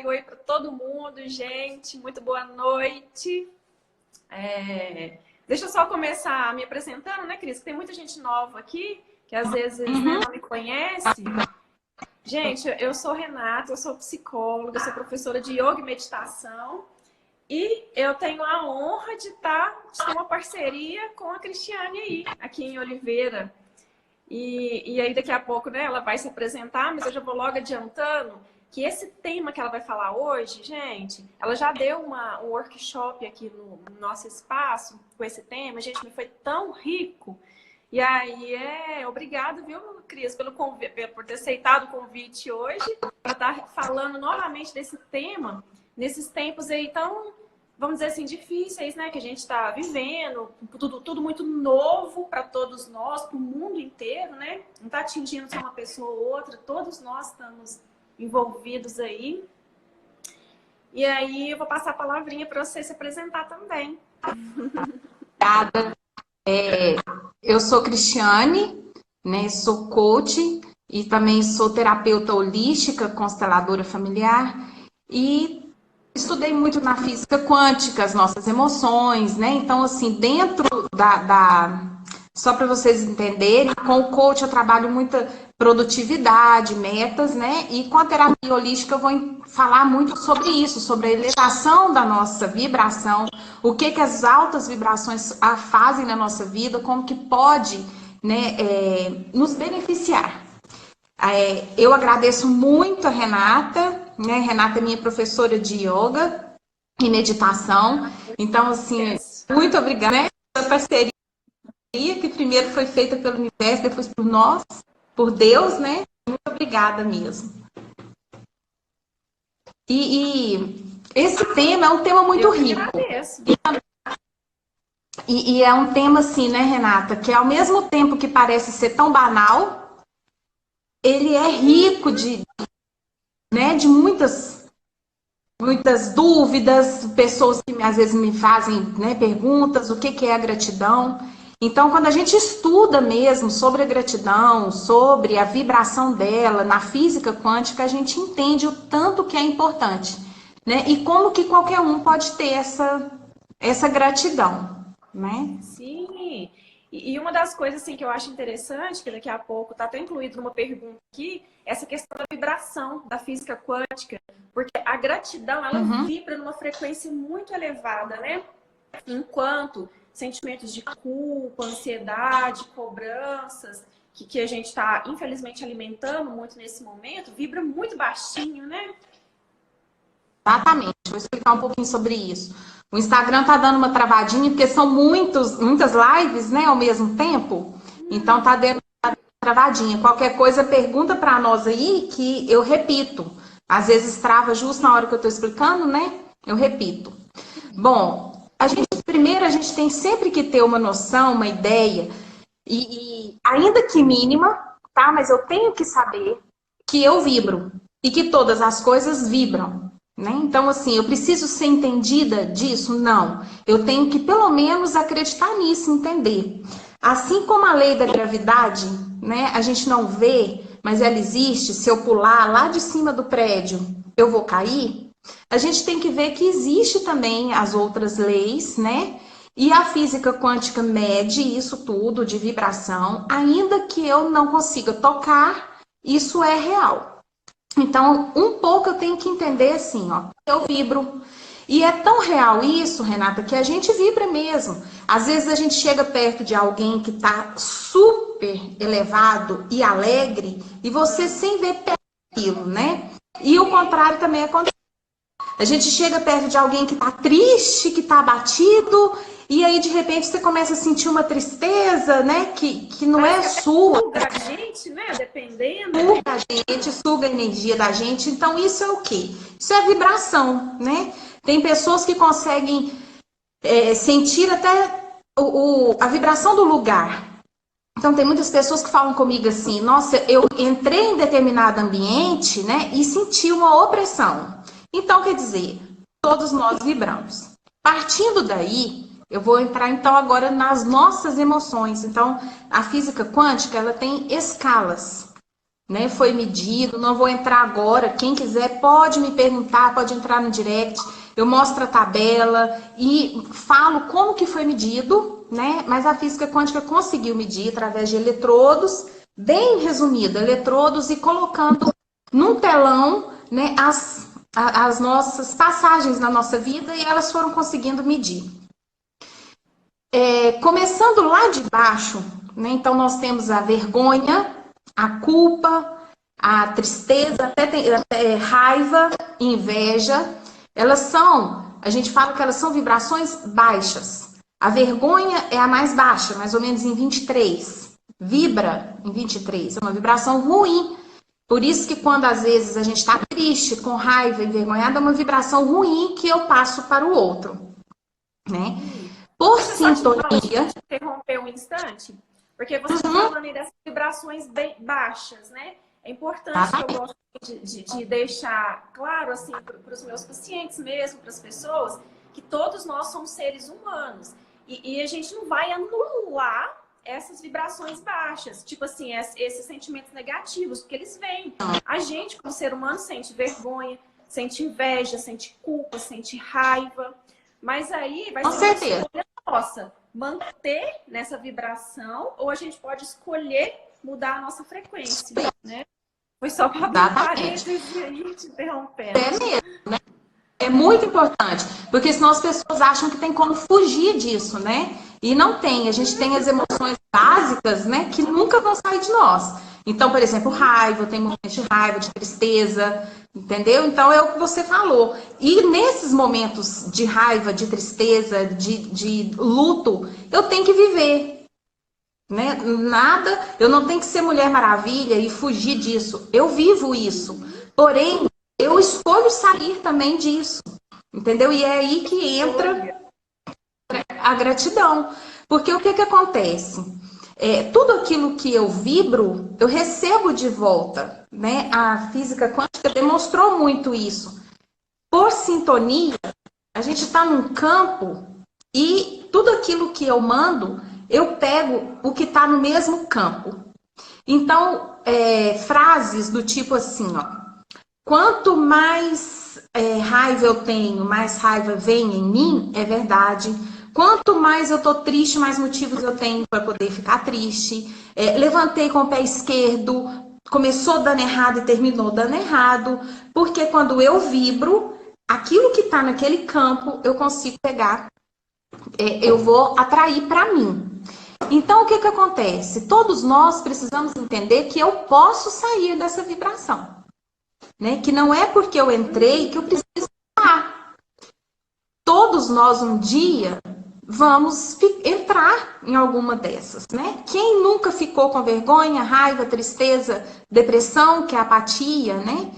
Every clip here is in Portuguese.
Oi para todo mundo, gente. Muito boa noite. Deixa eu só começar me apresentando, né, Cris? Tem muita gente nova aqui que às vezes né, não me conhece. Gente, eu sou Renata, eu sou psicóloga, sou professora de yoga e meditação. E eu tenho a honra de ter uma parceria com a Cristiane aí, aqui em Oliveira. E aí daqui a pouco, né, ela vai se apresentar, mas eu já vou logo adiantando que esse tema que ela vai falar hoje, gente, ela já deu um workshop aqui no nosso espaço com esse tema, gente, me foi tão rico. E aí, obrigada, viu, Cris, por ter aceitado o convite hoje, para estar falando novamente desse tema, nesses tempos aí tão, vamos dizer assim, difíceis, né, que a gente está vivendo, tudo muito novo para todos nós, para o mundo inteiro, né? Não está atingindo só uma pessoa ou outra, todos nós estamos envolvidos aí. E aí eu vou passar a palavrinha para você se apresentar também. Obrigada. Eu sou Cristiane, né? Sou coach e também sou terapeuta holística, consteladora familiar e estudei muito na física quântica, as nossas emoções, né? Então, assim, dentro só para vocês entenderem, com o coach eu trabalho muita produtividade, metas, né? E com a terapia holística eu vou falar muito sobre isso, sobre a elevação da nossa vibração, o que as altas vibrações fazem na nossa vida, como que pode, né, nos beneficiar. Eu agradeço muito a Renata, né? Renata é minha professora de yoga e meditação. Então, assim, muito obrigada, né? Essa parceria que primeiro foi feita pelo universo, depois por nós, por Deus, né? Muito obrigada mesmo. E esse tema é um tema muito rico. E é um tema assim, né, Renata, que ao mesmo tempo que parece ser tão banal, ele é rico de muitas dúvidas, pessoas que às vezes me fazem, né, perguntas, o que é a gratidão. Então, quando a gente estuda mesmo sobre a gratidão, sobre a vibração dela, na física quântica, a gente entende o tanto que é importante, né? E como que qualquer um pode ter essa gratidão, né? Sim, e uma das coisas assim, que eu acho interessante, que daqui a pouco está até incluído numa pergunta aqui, essa questão da vibração da física quântica, porque a gratidão, ela vibra numa frequência muito elevada, né? Enquanto sentimentos de culpa, ansiedade, cobranças, que a gente está, infelizmente, alimentando muito nesse momento, vibra muito baixinho, né? Exatamente, vou explicar um pouquinho sobre isso. O Instagram tá dando uma travadinha, porque são muitas lives, né, ao mesmo tempo. Então tá dando uma travadinha. Qualquer coisa, pergunta para nós aí que eu repito. Às vezes trava justo na hora que eu tô explicando, né? Eu repito. Bom, primeiro a gente tem sempre que ter uma noção, uma ideia, e ainda que mínima, tá? Mas eu tenho que saber que eu vibro e que todas as coisas vibram, né? Então, assim, eu preciso ser entendida disso? Não. Eu tenho que, pelo menos, acreditar nisso, entender. Assim como a lei da gravidade, né? A gente não vê, mas ela existe. Se eu pular lá de cima do prédio, eu vou cair. A gente tem que ver que existe também as outras leis, né? E a física quântica mede isso tudo de vibração, ainda que eu não consiga tocar, isso é real. Então, um pouco eu tenho que entender assim, ó, eu vibro. E é tão real isso, Renata, que a gente vibra mesmo. Às vezes a gente chega perto de alguém que está super elevado e alegre, e você sem ver perto daquilo, né? E o contrário também acontece. A gente chega perto de alguém que está triste, que está abatido, e aí de repente você começa a sentir uma tristeza, né? Que não é sua. Suga a gente, né? Dependendo. Suga a gente, suga a energia da gente. Então isso é o quê? Isso é vibração, né? Tem pessoas que conseguem sentir até a vibração do lugar. Então tem muitas pessoas que falam comigo assim, nossa, eu entrei em determinado ambiente, né? E senti uma opressão. Então, quer dizer, todos nós vibramos. Partindo daí, eu vou entrar então agora nas nossas emoções. Então, a física quântica, ela tem escalas. né? Foi medido, não vou entrar agora. Quem quiser pode me perguntar, pode entrar no direct. Eu mostro a tabela e falo como que foi medido, né? Mas a física quântica conseguiu medir através de eletrodos, bem resumido, eletrodos e colocando num telão, né, as nossas passagens na nossa vida e elas foram conseguindo medir. Começando lá de baixo, né? Então nós temos a vergonha, a culpa, a tristeza, até raiva, inveja. Elas são, a gente fala que elas são vibrações baixas. A vergonha é a mais baixa, mais ou menos em 23. Vibra em 23, é uma vibração ruim. Por isso que quando às vezes a gente está triste, com raiva, envergonhada, é uma vibração ruim que eu passo para o outro, né? Por sintonia... Deixa eu te interromper um instante, porque você está falando aí dessas vibrações bem baixas, né? É importante que eu gosto de deixar claro, assim, para os meus pacientes mesmo, para as pessoas, que todos nós somos seres humanos. E a gente não vai anular essas vibrações baixas, tipo assim, esses sentimentos negativos, porque eles vêm. A gente, como ser humano, sente vergonha, sente inveja, sente culpa, sente raiva. Mas aí vai ser uma escolha nossa, manter nessa vibração, ou a gente pode escolher mudar a nossa frequência, né? Foi só para abrir parênteses aí, te interrompendo. É mesmo, né? É muito importante, porque senão as pessoas acham que tem como fugir disso, né? E não tem. A gente tem as emoções básicas, né, que nunca vão sair de nós. Então, por exemplo, raiva, eu tenho momentos de raiva, de tristeza, entendeu? Então, é o que você falou. E nesses momentos de raiva, de tristeza, de luto, eu tenho que viver, né? Nada, eu não tenho que ser Mulher Maravilha e fugir disso. Eu vivo isso. Porém, eu escolho sair também disso, entendeu? E é aí que entra a gratidão. Porque o que acontece? Tudo aquilo que eu vibro, eu recebo de volta, né? A física quântica demonstrou muito isso. Por sintonia, a gente está num campo e tudo aquilo que eu mando, eu pego o que está no mesmo campo. Então, frases do tipo assim, ó. Quanto mais raiva eu tenho, mais raiva vem em mim, é verdade. Quanto mais eu tô triste, mais motivos eu tenho para poder ficar triste. Levantei com o pé esquerdo, começou dando errado e terminou dando errado. Porque quando eu vibro, aquilo que está naquele campo, eu consigo pegar, eu vou atrair para mim. Então, o que acontece? Todos nós precisamos entender que eu posso sair dessa vibração. Né? Que não é porque eu entrei que eu preciso estar. Todos nós um dia vamos entrar em alguma dessas, né? Quem nunca ficou com vergonha, raiva, tristeza, depressão, que é apatia, né?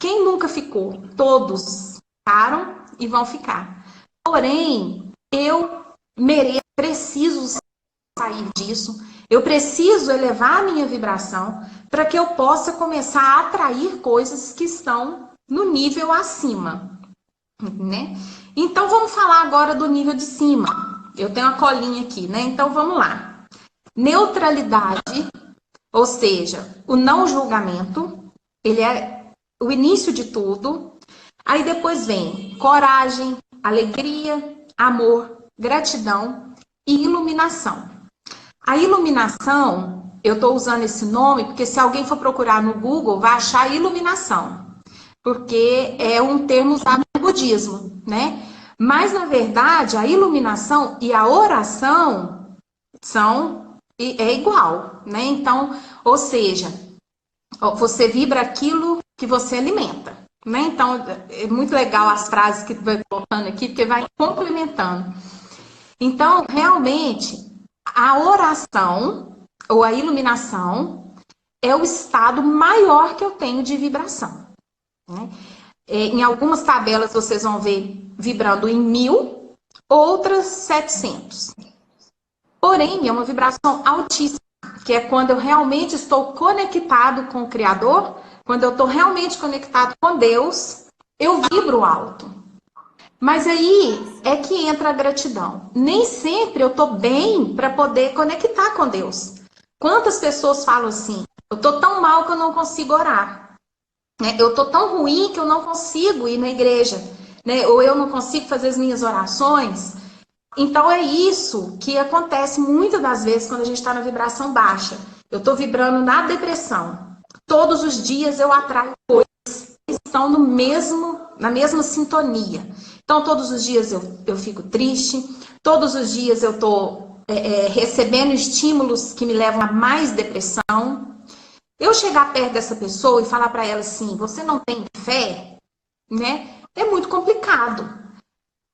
Quem nunca ficou? Todos ficaram e vão ficar. Porém, eu preciso sair disso. Eu preciso elevar a minha vibração para que eu possa começar a atrair coisas que estão no nível acima, né? Então, vamos falar agora do nível de cima. Eu tenho uma colinha aqui, né? Então, vamos lá. Neutralidade, ou seja, o não julgamento, ele é o início de tudo. Aí depois vem coragem, alegria, amor, gratidão e iluminação. A iluminação, eu estou usando esse nome porque se alguém for procurar no Google, vai achar iluminação. Porque é um termo usado no budismo, né? Mas, na verdade, a iluminação e a oração é igual, né? Então, ou seja, você vibra aquilo que você alimenta, né? Então, é muito legal as frases que vai colocando aqui, porque vai complementando. Então, realmente, a oração ou a iluminação é o estado maior que eu tenho de vibração, né? Em algumas tabelas vocês vão ver vibrando em 1000, outras 700. Porém, é uma vibração altíssima, que é quando eu realmente estou conectado com o Criador, quando eu estou realmente conectado com Deus, eu vibro alto. Mas aí é que entra a gratidão. Nem sempre eu estou bem para poder conectar com Deus. Quantas pessoas falam assim, Eu tô tão mal que eu não consigo orar. Né? Eu tô tão ruim que eu não consigo ir na igreja. Né? Ou eu não consigo fazer as minhas orações. Então é isso que acontece muitas das vezes quando a gente está na vibração baixa. Eu estou vibrando na depressão. Todos os dias eu atraio coisas que estão na mesma sintonia. Então todos os dias eu fico triste, todos os dias eu estou recebendo estímulos que me levam a mais depressão. Eu chegar perto dessa pessoa e falar para ela assim, você não tem fé, né? É muito complicado.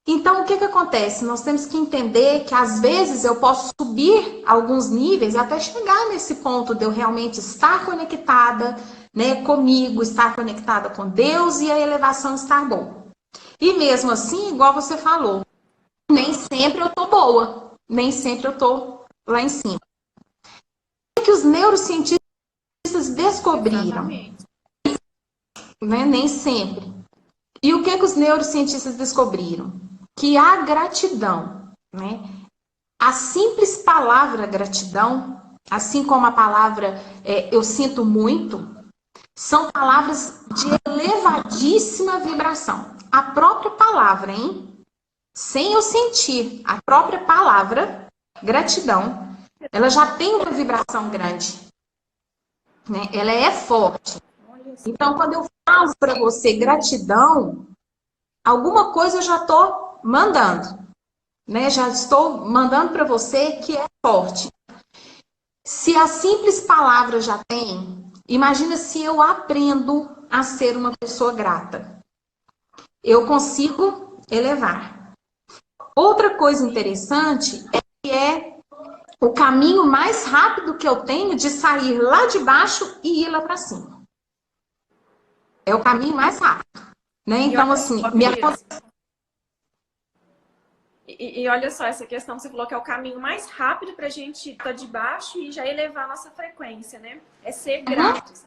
Então, o que acontece? Nós temos que entender que, às vezes, eu posso subir alguns níveis até chegar nesse ponto de eu realmente estar conectada, né, comigo, estar conectada com Deus e a elevação estar boa. E mesmo assim, igual você falou, nem sempre eu tô boa, nem sempre eu tô lá em cima. O que os neurocientistas descobriram? Exatamente. Né? Nem sempre. E o que os neurocientistas descobriram? Que a gratidão, né? A simples palavra gratidão, assim como a palavra eu sinto muito, são palavras de elevadíssima vibração. A própria palavra, hein? Sem eu sentir a própria palavra, gratidão, ela já tem uma vibração grande. Né? Ela é forte. Então, quando eu falo para você gratidão, alguma coisa eu já estou mandando. Né? Já estou mandando para você que é forte. Se a simples palavra já tem, imagina se eu aprendo a ser uma pessoa grata. Eu consigo elevar. Outra coisa interessante é que é o caminho mais rápido que eu tenho de sair lá de baixo e ir lá para cima. É o caminho mais rápido. Né? Então, assim, E olha só, essa questão que você falou que é o caminho mais rápido para a gente estar de baixo e já elevar a nossa frequência, né? É ser gratos.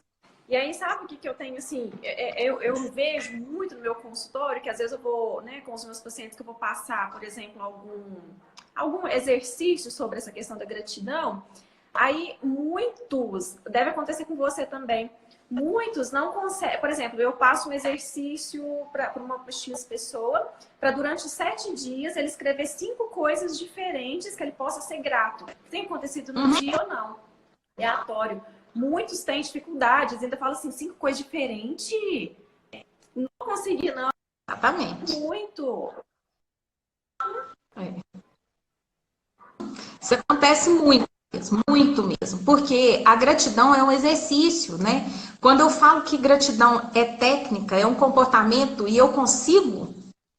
E aí, sabe o que eu tenho, assim, eu vejo muito no meu consultório, que às vezes eu vou, né, com os meus pacientes, que eu vou passar, por exemplo, algum exercício sobre essa questão da gratidão, aí muitos, deve acontecer com você também, muitos não conseguem, por exemplo, eu passo um exercício para uma X pessoa, para durante 7 dias ele escrever 5 coisas diferentes que ele possa ser grato. Tem acontecido no dia ou não? Aleatório. Muitos têm dificuldades, ainda fala assim, 5 coisas diferentes. Não consegui, não. Exatamente. Muito. Isso acontece muito mesmo, porque a gratidão é um exercício, né? Quando eu falo que gratidão é técnica, é um comportamento e eu consigo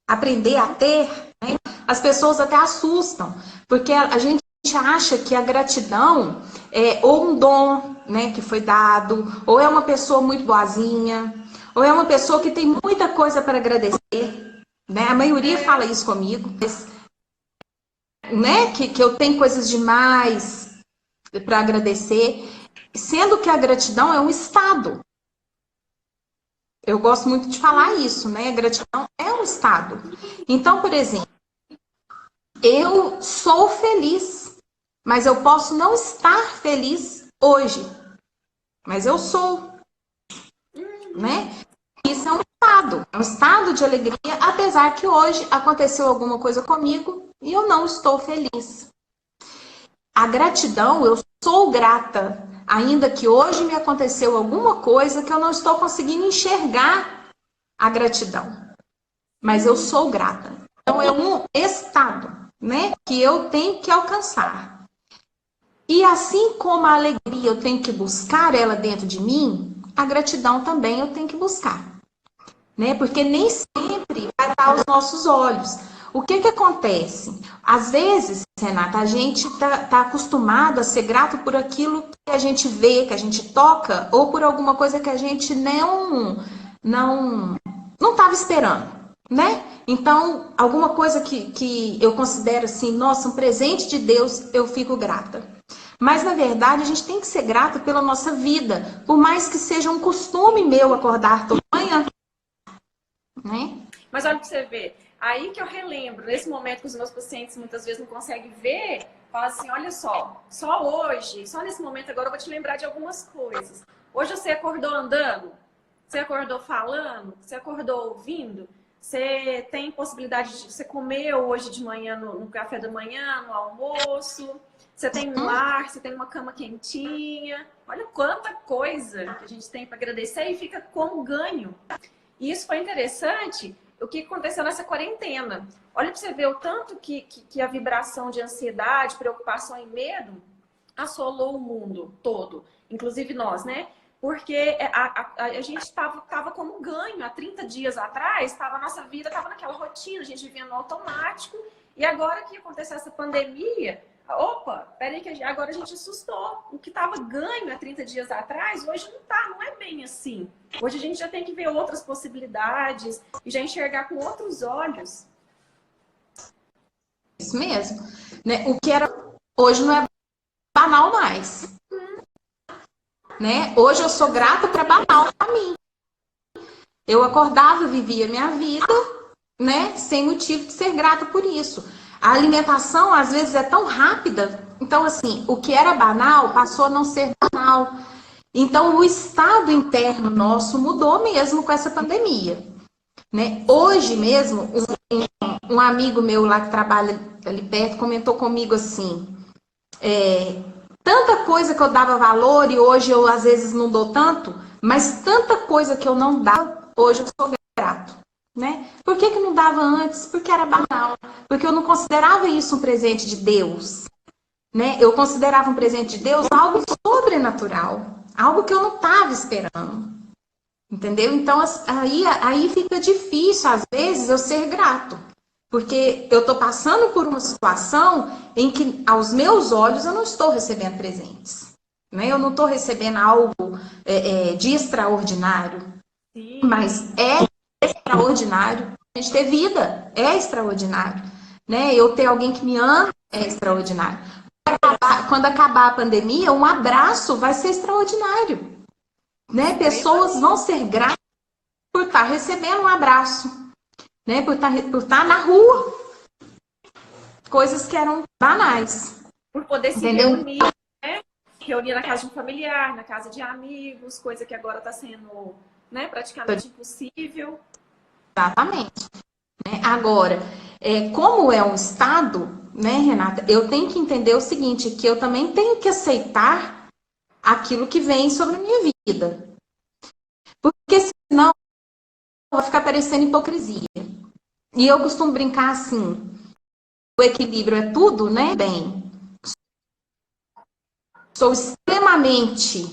aprender a ter, né? As pessoas até assustam, porque a gente acha que a gratidão é ou um dom, né, que foi dado, ou é uma pessoa muito boazinha, ou é uma pessoa que tem muita coisa para agradecer, né? A maioria fala isso comigo, né? Que eu tenho coisas demais para agradecer, sendo que a gratidão é um estado. Eu gosto muito de falar isso, né? A gratidão é um estado. Então, por exemplo, eu sou feliz, mas eu posso não estar feliz hoje, mas eu sou, né? Isso é um estado de alegria, apesar que hoje aconteceu alguma coisa comigo e eu não estou feliz. A gratidão, eu sou grata, ainda que hoje me aconteceu alguma coisa que eu não estou conseguindo enxergar a gratidão. Mas eu sou grata. Então é um estado, né, que eu tenho que alcançar. E assim como a alegria eu tenho que buscar ela dentro de mim, a gratidão também eu tenho que buscar. Né? Porque nem sempre vai estar aos nossos olhos. O que acontece? Às vezes, Renata, a gente tá acostumado a ser grato por aquilo que a gente vê, que a gente toca, ou por alguma coisa que a gente não estava esperando, né? Então, alguma coisa que eu considero assim, nossa, um presente de Deus, eu fico grata. Mas, na verdade, a gente tem que ser grata pela nossa vida, por mais que seja um costume meu acordar toda manhã. Né? Mas olha para você ver, aí que eu relembro, nesse momento que os meus pacientes muitas vezes não conseguem ver, Fala assim, olha só hoje, só nesse momento agora eu vou te lembrar de algumas coisas. Hoje você acordou andando? Você acordou falando? Você acordou ouvindo? Você tem possibilidade de... Você comeu hoje de manhã no café da manhã, no almoço? Você tem um lar, você tem uma cama quentinha? Olha quanta coisa que a gente tem para agradecer e fica como ganho. E isso foi interessante, o que aconteceu nessa quarentena. Olha para você ver o tanto que a vibração de ansiedade, preocupação e medo assolou o mundo todo, inclusive nós, né? Porque a gente estava como ganho. Há 30 dias atrás, a nossa vida estava naquela rotina, a gente vivia no automático. E agora que aconteceu essa pandemia, opa, peraí que agora a gente assustou. O que estava ganho há 30 dias atrás, hoje não é bem assim. Hoje a gente já tem que ver outras possibilidades e já enxergar com outros olhos. Isso mesmo. Né? O que era hoje não é banal mais. Né? Hoje eu sou grata para banal para mim. Eu acordava, vivia minha vida, né? Sem motivo de ser grata por isso. A alimentação, às vezes, é tão rápida. Então, assim, o que era banal passou a não ser banal. Então, o estado interno nosso mudou mesmo com essa pandemia. Né? Hoje mesmo, um amigo meu lá que trabalha ali perto comentou comigo assim... tanta coisa que eu dava valor e hoje eu às vezes não dou tanto, mas tanta coisa que eu não dava, hoje eu sou grato, né? Por que não dava antes? Porque era banal, porque eu não considerava isso um presente de Deus, né? Eu considerava um presente de Deus algo sobrenatural, algo que eu não estava esperando, entendeu? Então aí fica difícil às vezes eu ser grato. Porque eu estou passando por uma situação em que, aos meus olhos, eu não estou recebendo presentes. Né? Eu não estou recebendo algo de extraordinário. Sim. Mas é extraordinário. A gente ter vida é extraordinário. Né? Eu ter alguém que me ama é extraordinário. Quando acabar a pandemia, um abraço vai ser extraordinário. Né? Pessoas vão ser gratas por estar recebendo um abraço. Né, por estar na rua. Coisas que eram banais. Por poder se reunir, né? Reunir na casa de um familiar, na casa de amigos, coisa que agora está sendo, né, praticamente impossível. Exatamente. Né? Agora, como é um estado, né, Renata, eu tenho que entender o seguinte, que eu também tenho que aceitar aquilo que vem sobre a minha vida. Porque senão vai ficar parecendo hipocrisia. E eu costumo brincar assim, o equilíbrio é tudo, né? Bem, sou extremamente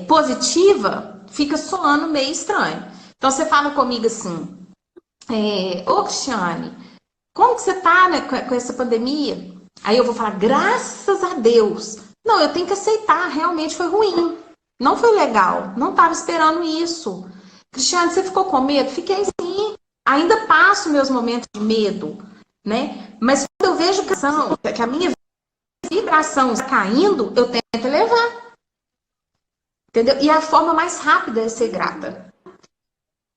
positiva, fica soando meio estranho. Então você fala comigo assim, ô Cristiane, como que você tá, né, com essa pandemia? Aí eu vou falar, graças a Deus. Não, eu tenho que aceitar, realmente foi ruim. Não foi legal, não estava esperando isso. Cristiane, você ficou com medo? Fiquei sim. Ainda passo meus momentos de medo, né? Mas quando eu vejo que a minha vibração está caindo, eu tento elevar. Entendeu? E a forma mais rápida é ser grata.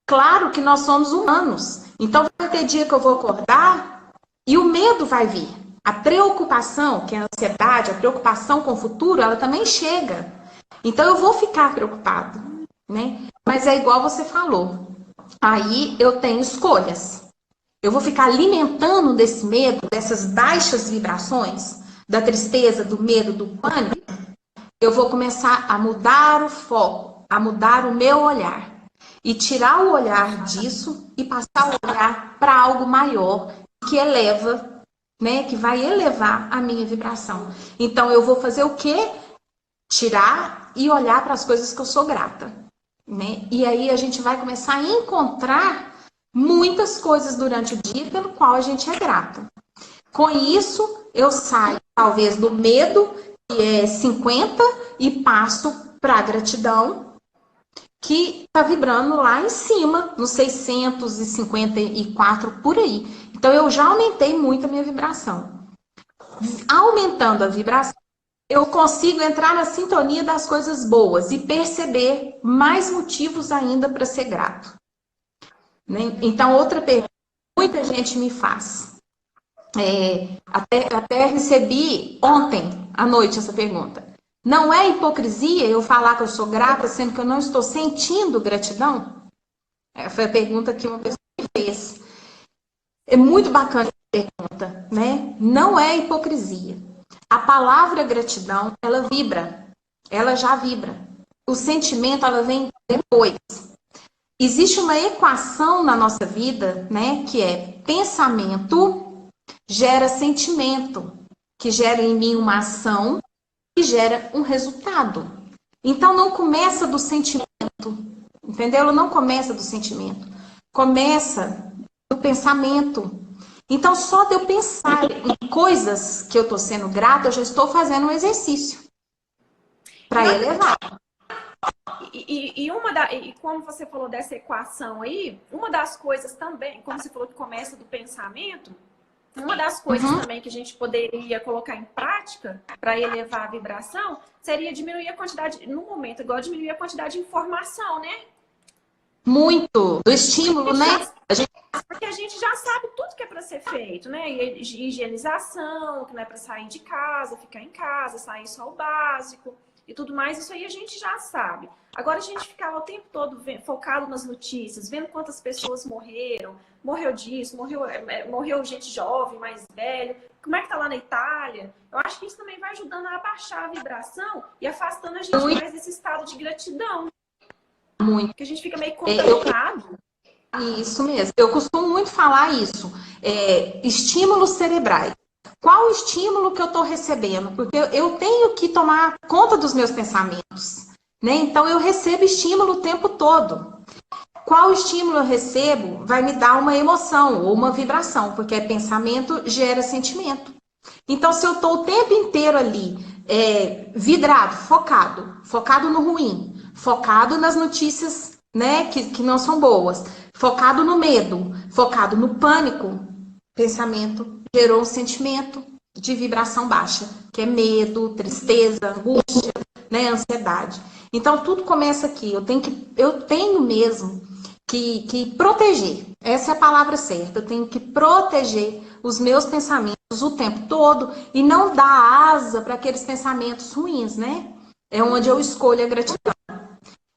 Claro que nós somos humanos. Então vai ter dia que eu vou acordar e o medo vai vir. A preocupação, que é a ansiedade, a preocupação com o futuro, ela também chega. Então eu vou ficar preocupado, né? Mas é igual você falou. Aí eu tenho escolhas. Eu vou ficar alimentando desse medo, dessas baixas vibrações, da tristeza, do medo, do pânico. Eu vou começar a mudar o foco, a mudar o meu olhar. E tirar o olhar disso e passar o olhar para algo maior, que eleva, né? Que vai elevar a minha vibração. Então eu vou fazer o quê? Tirar e olhar para as coisas que eu sou grata. Né? E aí a gente vai começar a encontrar muitas coisas durante o dia pelo qual a gente é grato. Com isso, eu saio talvez do medo, que é 50, e passo para a gratidão, que está vibrando lá em cima, nos 654 por aí. Então eu já aumentei muito a minha vibração. Aumentando a vibração, eu consigo entrar na sintonia das coisas boas e perceber mais motivos ainda para ser grato. Né? Então, outra pergunta que muita gente me faz. Até recebi ontem à noite essa pergunta. Não é hipocrisia eu falar que eu sou grata, sendo que eu não estou sentindo gratidão? Foi a pergunta que uma pessoa me fez. É muito bacana essa pergunta, né? Não é hipocrisia. A palavra gratidão, ela vibra. Ela já vibra. O sentimento, ela vem depois. Existe uma equação na nossa vida, né? Que é pensamento gera sentimento, que gera em mim uma ação, que gera um resultado. Então, não começa do sentimento, entendeu? Ela não começa do sentimento. Começa do pensamento. Então, só de eu pensar em coisas que eu estou sendo grata, eu já estou fazendo um exercício para elevar. E como você falou dessa equação aí, uma das coisas também, como você falou que começa do pensamento, uma das coisas também que a gente poderia colocar em prática para elevar a vibração seria diminuir a quantidade, no momento, igual diminuir a quantidade de informação, né? Muito do estímulo, né? Porque a gente já sabe tudo que é para ser feito, né? Higienização, que não é para sair de casa, ficar em casa, sair só o básico e tudo mais, isso aí a gente já sabe. Agora a gente ficava o tempo todo focado nas notícias, vendo quantas pessoas morreram, morreu disso, morreu gente jovem, mais velho, como é que tá lá na Itália. Eu acho que isso também vai ajudando a abaixar a vibração e afastando a gente mais desse estado de gratidão. Muito. Porque a gente fica meio contaminado. Isso mesmo. Eu costumo muito falar isso. Estímulos cerebrais. Qual o estímulo que eu estou recebendo? Porque eu tenho que tomar conta dos meus pensamentos, né? Então, eu recebo estímulo o tempo todo. Qual estímulo eu recebo vai me dar uma emoção ou uma vibração, porque pensamento gera sentimento. Então, se eu estou o tempo inteiro ali, vidrado, focado no ruim, focado nas notícias, né, que não são boas, focado no medo, focado no pânico, pensamento gerou um sentimento de vibração baixa, que é medo, tristeza, angústia, né, ansiedade. Então, tudo começa aqui. Eu tenho mesmo que proteger. Essa é a palavra certa. Eu tenho que proteger os meus pensamentos o tempo todo e não dar asa para aqueles pensamentos ruins, né? É onde eu escolho a gratidão.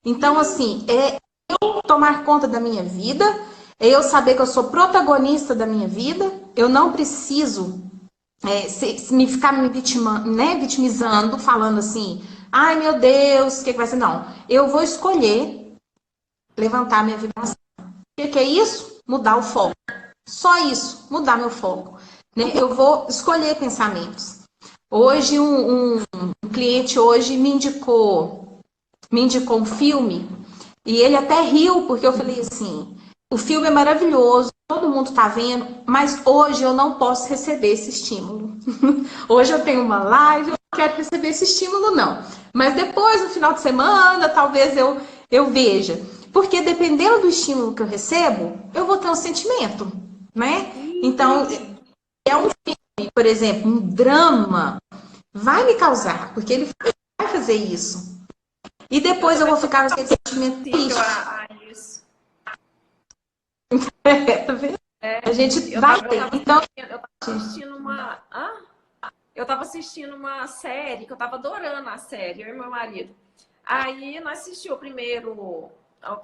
Então, assim, eu tomar conta da minha vida, é eu saber que eu sou protagonista da minha vida, eu não preciso ficar me vitimizando, falando assim, ai meu Deus, o que vai ser? Não, eu vou escolher levantar minha vibração. O que é isso? Mudar o foco. Só isso, mudar meu foco. Né? Eu vou escolher pensamentos. Hoje, um cliente hoje me indicou um filme e ele até riu, porque eu falei assim, o filme é maravilhoso, todo mundo tá vendo, mas hoje eu não posso receber esse estímulo. Hoje eu tenho uma live, eu não quero receber esse estímulo, não. Mas depois, no final de semana, talvez eu veja. Porque dependendo do estímulo que eu recebo, eu vou ter um sentimento, né? Então, é um filme, por exemplo, um drama, vai me causar, porque ele vai fazer isso. E depois eu vou ficar com aquele sentimento triste. Tá vendo? A gente vai ter. Então, eu tava assistindo uma série, que eu tava adorando a série, eu e meu marido. Aí nós assistimos a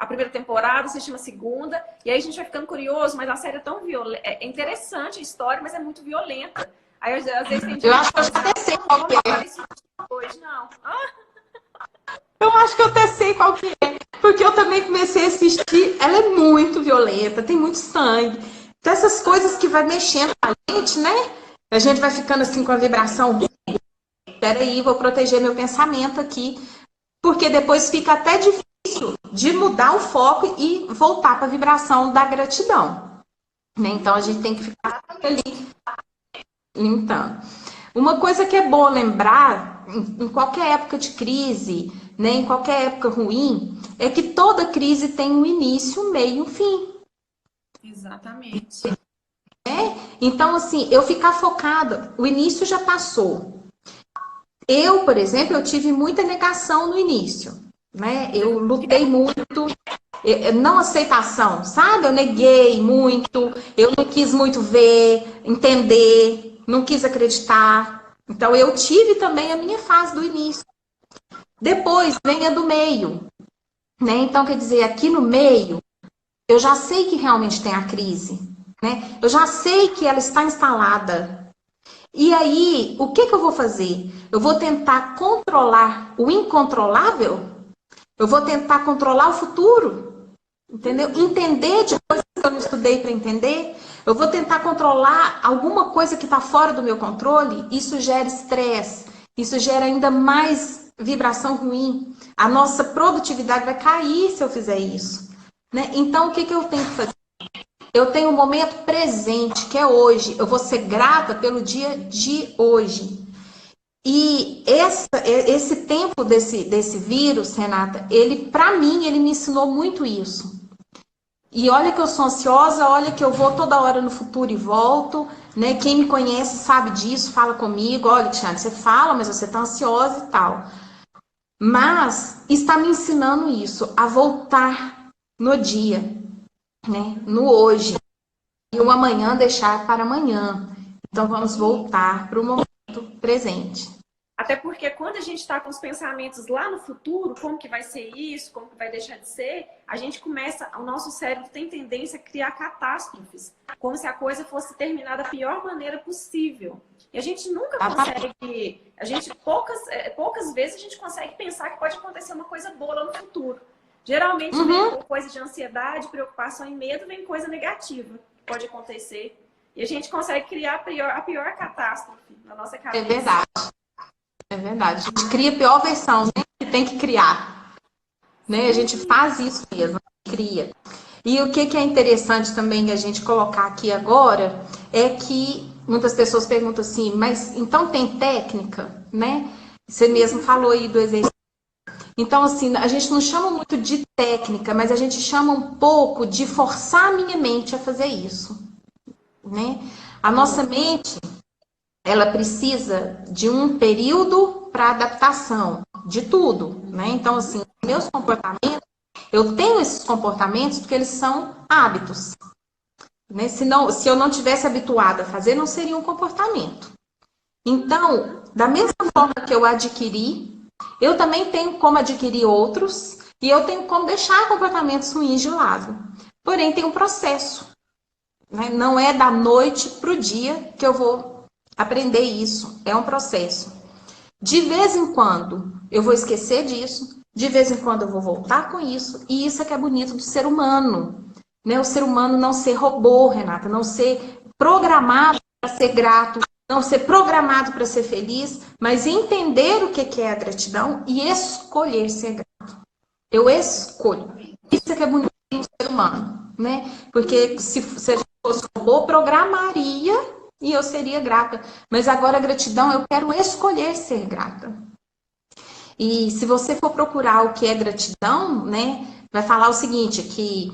primeira temporada, assistimos a segunda, e aí a gente vai ficando curioso, mas a série é tão violenta, é interessante a história, mas é muito violenta. Aí às vezes tem gente eu acho que eu até sei qual que é. Hoje não. Eu acho que eu até sei qual que é. Porque eu também comecei a assistir, ela é muito violenta, tem muito sangue. Então essas coisas que vai mexendo com a gente, né? A gente vai ficando assim com a vibração. Peraí, vou proteger meu pensamento aqui. Porque depois fica até difícil de mudar o foco e voltar para a vibração da gratidão. Né? Então a gente tem que ficar ali limpando. Uma coisa que é boa lembrar, em qualquer época de crise, né, em qualquer época ruim, é que toda crise tem um início, um meio e um fim. Exatamente. Então, assim, eu ficar focada, o início já passou. Eu, por exemplo, eu tive muita negação no início, né? Eu lutei muito, não aceitação, sabe? Eu neguei muito, eu não quis muito ver, entender, não quis acreditar. Então, eu tive também a minha fase do início. Depois vem a do meio, né? Então, quer dizer, aqui no meio, eu já sei que realmente tem a crise, né? Eu já sei que ela está instalada. E aí, o que eu vou fazer? Eu vou tentar controlar o incontrolável? Eu vou tentar controlar o futuro? Entendeu? Entender de coisas que eu não estudei para entender? Eu vou tentar controlar alguma coisa que está fora do meu controle? Isso gera estresse. Isso gera ainda mais vibração ruim. A nossa produtividade vai cair se eu fizer isso, né? Então, o que eu tenho que fazer? Eu tenho um momento presente, que é hoje. Eu vou ser grata pelo dia de hoje. E esse tempo desse vírus, Renata, ele, para mim, ele me ensinou muito isso. E olha que eu sou ansiosa, olha que eu vou toda hora no futuro e volto, né? Quem me conhece sabe disso, fala comigo. Olha, Tiana, você fala, mas você tá ansiosa e tal. Mas está me ensinando isso, a voltar no dia, né? No hoje. E o amanhã deixar para amanhã. Então vamos voltar para o momento presente. Até porque quando a gente está com os pensamentos lá no futuro, como que vai ser isso, como que vai deixar de ser, a gente começa, o nosso cérebro tem tendência a criar catástrofes, como se a coisa fosse terminar da pior maneira possível. E a gente nunca consegue, poucas vezes a gente consegue pensar que pode acontecer uma coisa boa lá no futuro. Geralmente vem coisa de ansiedade, preocupação e medo, vem coisa negativa que pode acontecer. E a gente consegue criar a pior catástrofe na nossa cabeça. É verdade. É verdade. A gente cria a pior versão, né? Que tem que criar. Né? A gente faz isso mesmo, cria. E o que é interessante também a gente colocar aqui agora é que muitas pessoas perguntam assim, mas então tem técnica, né? Você mesmo falou aí do exercício. Então, assim, a gente não chama muito de técnica, mas a gente chama um pouco de forçar a minha mente a fazer isso, né? A nossa mente, ela precisa de um período para adaptação de tudo, né? Então, assim, meus comportamentos, eu tenho esses comportamentos porque eles são hábitos, né? Se eu não tivesse habituada a fazer, não seria um comportamento. Então, da mesma forma que eu adquiri, eu também tenho como adquirir outros e eu tenho como deixar comportamentos ruins de lado. Porém, tem um processo, né? Não é da noite para o dia que eu vou aprender isso. É um processo. De vez em quando eu vou esquecer disso, de vez em quando eu vou voltar com isso, e isso é que é bonito do ser humano, né? O ser humano não ser robô, Renata, não ser programado para ser grato, não ser programado para ser feliz, mas entender o que é a gratidão e escolher ser grato. Eu escolho. Isso é que é bonito do ser humano, né? Porque se a gente fosse robô, programaria e eu seria grata. Mas agora a gratidão, eu quero escolher ser grata. E se você for procurar o que é gratidão, né, vai falar o seguinte, que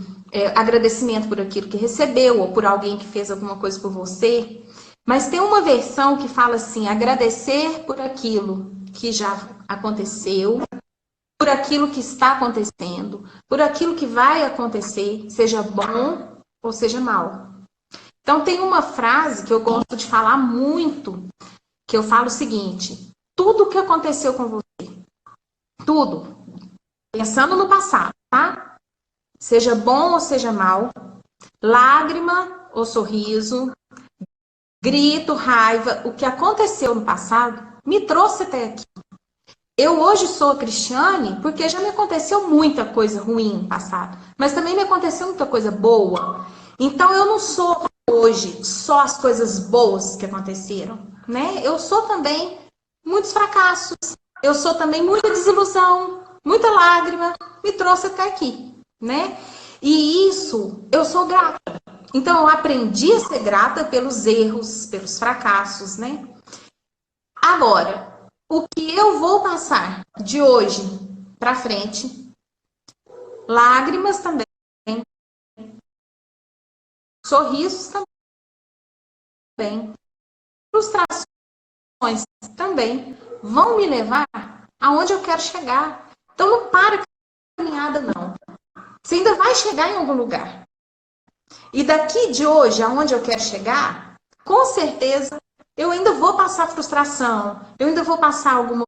agradecimento por aquilo que recebeu ou por alguém que fez alguma coisa por você. Mas tem uma versão que fala assim, agradecer por aquilo que já aconteceu, por aquilo que está acontecendo, por aquilo que vai acontecer, seja bom ou seja mal. Então tem uma frase que eu gosto de falar muito, que eu falo o seguinte, tudo que aconteceu com você, tudo, pensando no passado, tá? Seja bom ou seja mal, lágrima ou sorriso, grito, raiva, o que aconteceu no passado me trouxe até aqui. Eu hoje sou a Cristiane porque já me aconteceu muita coisa ruim no passado, mas também me aconteceu muita coisa boa. Então eu não sou hoje só as coisas boas que aconteceram, né? Eu sou também muitos fracassos, eu sou também muita desilusão, muita lágrima, me trouxe até aqui, né? E isso, eu sou grata. Então eu aprendi a ser grata pelos erros, pelos fracassos, né? Agora, o que eu vou passar de hoje para frente, lágrimas também, sorrisos também, frustrações também, vão me levar aonde eu quero chegar. Então não para a caminhada, não. Você ainda vai chegar em algum lugar. E daqui de hoje, aonde eu quero chegar, com certeza, eu ainda vou passar frustração, eu ainda vou passar alguns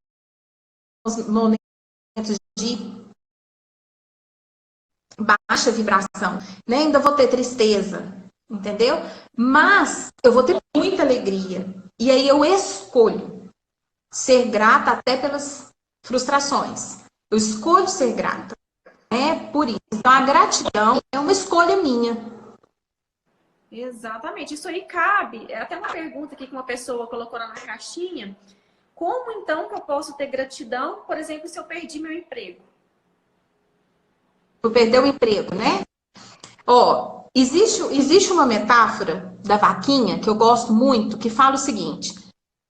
momentos de baixa vibração, né? Ainda vou ter tristeza, entendeu? Mas eu vou ter muita alegria. E aí eu escolho ser grata até pelas frustrações. Eu escolho ser grata, né? Por isso. Então a gratidão é uma escolha minha. Exatamente. Isso aí cabe. É até uma pergunta aqui que uma pessoa colocou lá na caixinha. Como então que eu posso ter gratidão, por exemplo, se eu perdi meu emprego? Eu perder o emprego, né? Ó, existe uma metáfora da vaquinha que eu gosto muito, que fala o seguinte: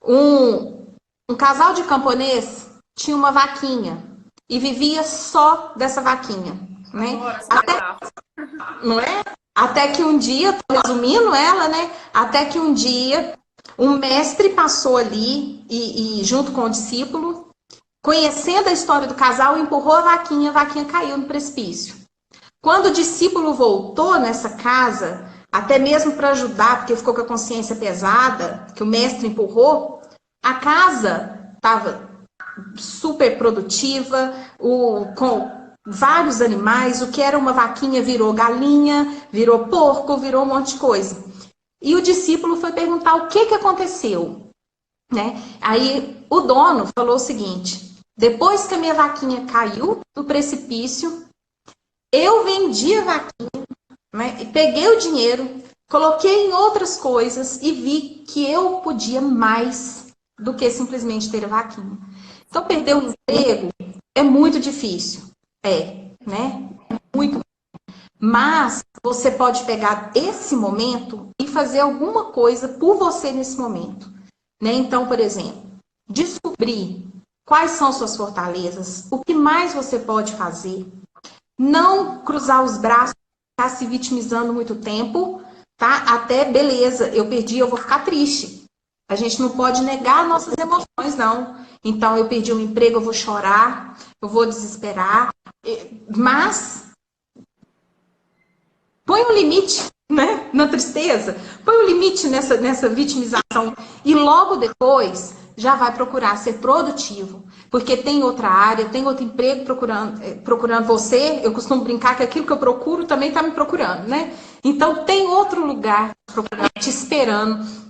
um casal de camponês tinha uma vaquinha e vivia só dessa vaquinha, né? Agora, essa metáfora. Não é? Até que um dia, tô resumindo ela, né? Até que um dia um mestre passou ali e junto com o discípulo, conhecendo a história do casal, empurrou a vaquinha caiu no precipício. Quando o discípulo voltou nessa casa, até mesmo para ajudar, porque ficou com a consciência pesada, que o mestre empurrou, a casa estava super produtiva, com vários animais, o que era uma vaquinha virou galinha, virou porco, virou um monte de coisa. E o discípulo foi perguntar o que aconteceu, né? Aí o dono falou o seguinte: depois que a minha vaquinha caiu no precipício, eu vendi a vaquinha, né? E peguei o dinheiro, coloquei em outras coisas e vi que eu podia mais do que simplesmente ter a vaquinha. Então, perder o emprego é muito difícil. Né? É muito. Mas você pode pegar esse momento e fazer alguma coisa por você nesse momento, né? Então, por exemplo, descobrir quais são suas fortalezas, o que mais você pode fazer. Não cruzar os braços, ficar se vitimizando muito tempo, tá? Até, beleza, eu perdi, eu vou ficar triste. A gente não pode negar nossas emoções, não. Então, eu perdi um emprego, eu vou chorar, eu vou desesperar. Mas, põe um limite, né, na tristeza. Põe um limite nessa vitimização. E logo depois, já vai procurar ser produtivo. Porque tem outra área, tem outro emprego procurando você. Eu costumo brincar que aquilo que eu procuro também está me procurando, né? Então, tem outro lugar te esperando.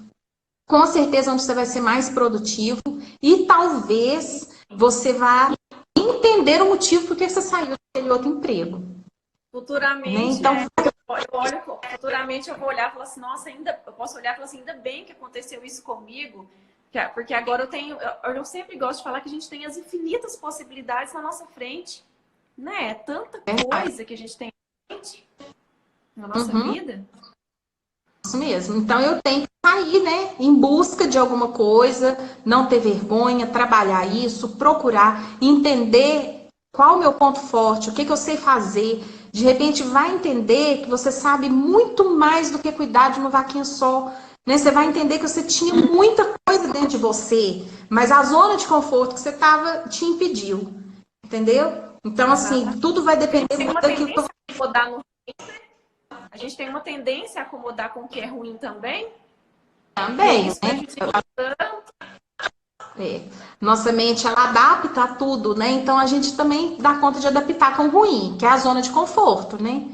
Com certeza, onde você vai ser mais produtivo. E talvez você vá entender o motivo por que você saiu daquele outro emprego. Futuramente, né? Então, futuramente eu vou olhar e falar assim, nossa, eu posso olhar e falar assim, ainda bem que aconteceu isso comigo, porque agora eu sempre gosto de falar que a gente tem as infinitas possibilidades na nossa frente, né? É tanta coisa que a gente tem na nossa vida. Isso mesmo. Então eu tenho que sair, né, em busca de alguma coisa, não ter vergonha, trabalhar isso, procurar, entender qual o meu ponto forte, o que eu sei fazer. De repente vai entender que você sabe muito mais do que cuidar de uma vaquinha só. Né? Você vai entender que você tinha muita coisa dentro de você, mas a zona de conforto que você estava te impediu. Entendeu? Então, assim, tudo vai depender muito daquilo que eu vou. A gente tem uma tendência a acomodar com o que é ruim também. Também, isso Nossa mente, ela adapta a tudo, né? Então, a gente também dá conta de adaptar com o ruim, que é a zona de conforto, né?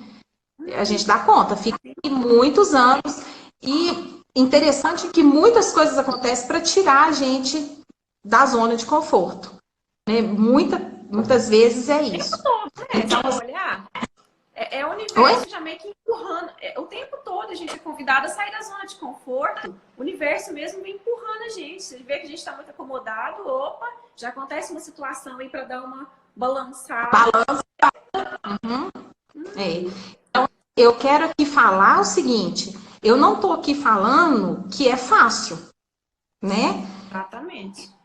A gente dá conta, fica aqui muitos anos. E interessante que muitas coisas acontecem para tirar a gente da zona de conforto. Né? Muitas vezes é isso. Então, olhar... É o universo já meio que empurrando. O tempo todo a gente é convidado a sair da zona de conforto. O universo mesmo vem empurrando a gente. Você vê que a gente está muito acomodado, opa, já acontece uma situação aí para dar uma balançada. Então, eu quero aqui falar o seguinte, eu não estou aqui falando que é fácil, né? Exatamente.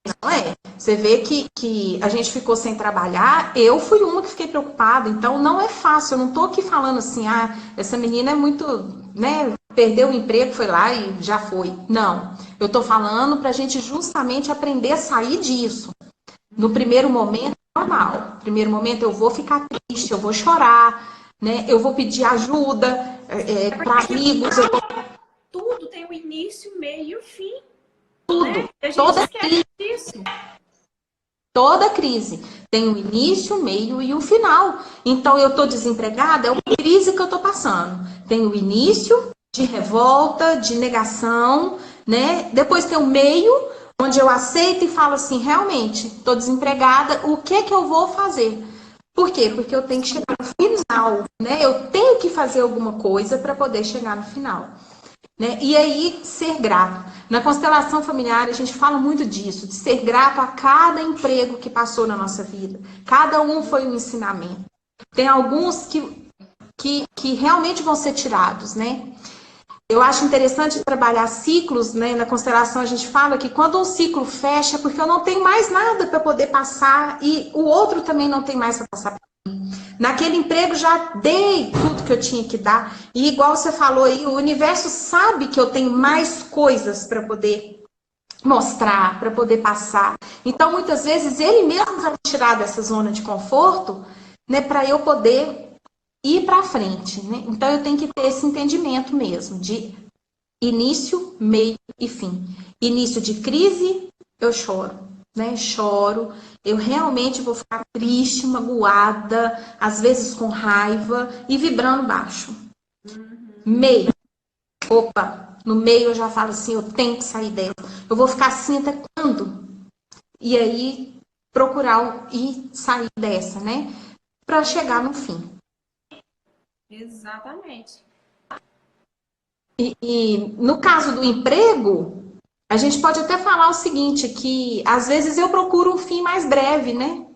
Não é. Você vê que a gente ficou sem trabalhar, eu fui uma que fiquei preocupada, então não é fácil, eu não estou aqui falando assim, essa menina é muito, né, perdeu o emprego, foi lá e já foi. Não, eu estou falando para a gente justamente aprender a sair disso. No primeiro momento, normal. Primeiro momento eu vou ficar triste, eu vou chorar, né? Eu vou pedir ajuda para amigos. Tudo tem o início, meio e o fim. Tudo. Né? A gente Toda esquece crise, disso. toda crise tem um início, meio e um final. Então eu estou desempregada, é uma crise que eu estou passando. Tem o início de revolta, de negação, né? Depois tem o meio, onde eu aceito e falo assim, realmente, estou desempregada, o que eu vou fazer? Por quê? Porque eu tenho que chegar no final, né? Eu tenho que fazer alguma coisa para poder chegar no final. Né? E aí, ser grato. Na constelação familiar, a gente fala muito disso, de ser grato a cada emprego que passou na nossa vida. Cada um foi um ensinamento. Tem alguns que realmente vão ser tirados, né? Eu acho interessante trabalhar ciclos, né? Na constelação a gente fala que quando um ciclo fecha, é porque eu não tenho mais nada para poder passar e o outro também não tem mais para passar. Naquele emprego já dei tudo que eu tinha que dar. E igual você falou aí, o universo sabe que eu tenho mais coisas para poder mostrar, para poder passar. Então, muitas vezes, ele mesmo vai me tirar dessa zona de conforto, né, para eu poder ir para frente, né? Então, eu tenho que ter esse entendimento mesmo de início, meio e fim. Início de crise, eu choro, né? Choro, eu realmente vou ficar triste, magoada, às vezes com raiva e vibrando baixo. Meio, opa, no meio eu já falo assim, eu tenho que sair dessa. Eu vou ficar assim até quando? E aí procurar e sair dessa, né? Para chegar no fim. Exatamente. E no caso do emprego, a gente pode até falar o seguinte, que às vezes eu procuro um fim mais breve, né?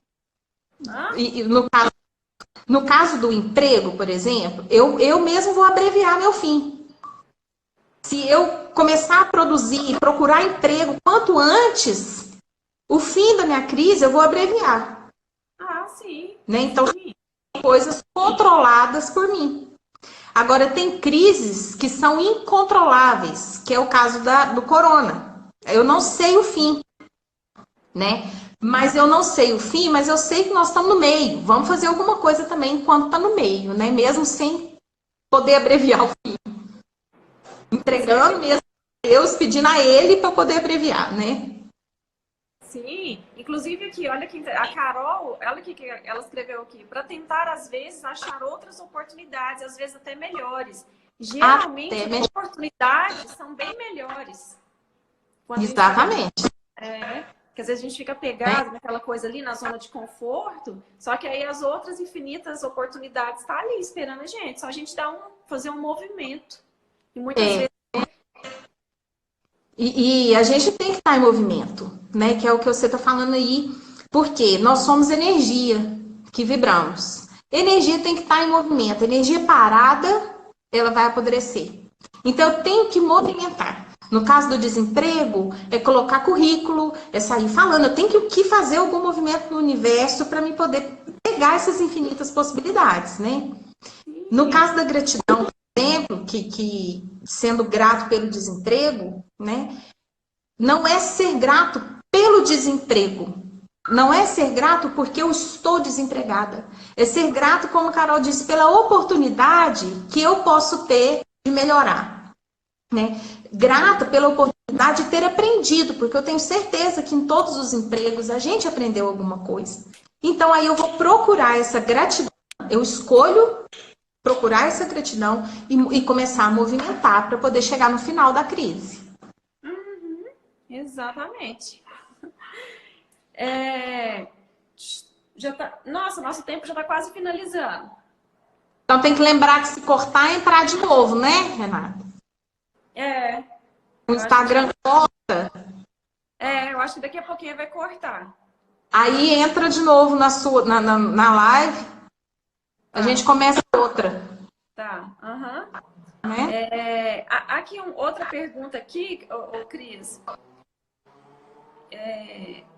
E no caso do emprego, por exemplo, eu mesmo vou abreviar meu fim. Se eu começar a produzir e procurar emprego quanto antes, o fim da minha crise eu vou abreviar. Ah, sim. Né? Então, Sim. coisas controladas por mim. Agora, tem crises que são incontroláveis, que é o caso do corona. Eu não sei o fim, né? Mas eu não sei o fim, mas eu sei que nós estamos no meio. Vamos fazer alguma coisa também enquanto está no meio, né? Mesmo sem poder abreviar o fim. Entregando mesmo a Deus, pedindo a Ele para poder abreviar, né? Sim, inclusive aqui, olha que a Carol, ela escreveu aqui, para tentar às vezes achar outras oportunidades, às vezes até melhores. Geralmente as oportunidades são bem melhores. Exatamente. Porque às vezes a gente fica pegado naquela coisa ali na zona de conforto, só que aí as outras infinitas oportunidades estão ali esperando a gente, só a gente fazer um movimento. E muitas vezes E a gente tem que estar em movimento, né? Que é o que você está falando aí, porque nós somos energia que vibramos. Energia tem que estar em movimento. Energia parada, ela vai apodrecer. Então eu tenho que movimentar. No caso do desemprego, é colocar currículo, é sair falando. Eu tenho que fazer algum movimento no universo para me poder pegar essas infinitas possibilidades, né? No caso da gratidão, por exemplo, que sendo grato pelo desemprego, né? Não é ser grato pelo desemprego. Não é ser grato porque eu estou desempregada. É ser grato, como a Carol disse, pela oportunidade que eu posso ter de melhorar. Né? Grata pela oportunidade de ter aprendido, porque eu tenho certeza que em todos os empregos a gente aprendeu alguma coisa. Então aí eu vou procurar essa gratidão. Eu escolho procurar essa gratidão e começar a movimentar para poder chegar no final da crise. Exatamente. Nossa, nosso tempo já está quase finalizando. Então tem que lembrar que se cortar, entrar de novo, né, Renata? O Instagram corta. Eu acho que daqui a pouquinho vai cortar. Aí entra de novo na live. A gente começa outra. Tá, Né? Aqui outra pergunta aqui, Cris.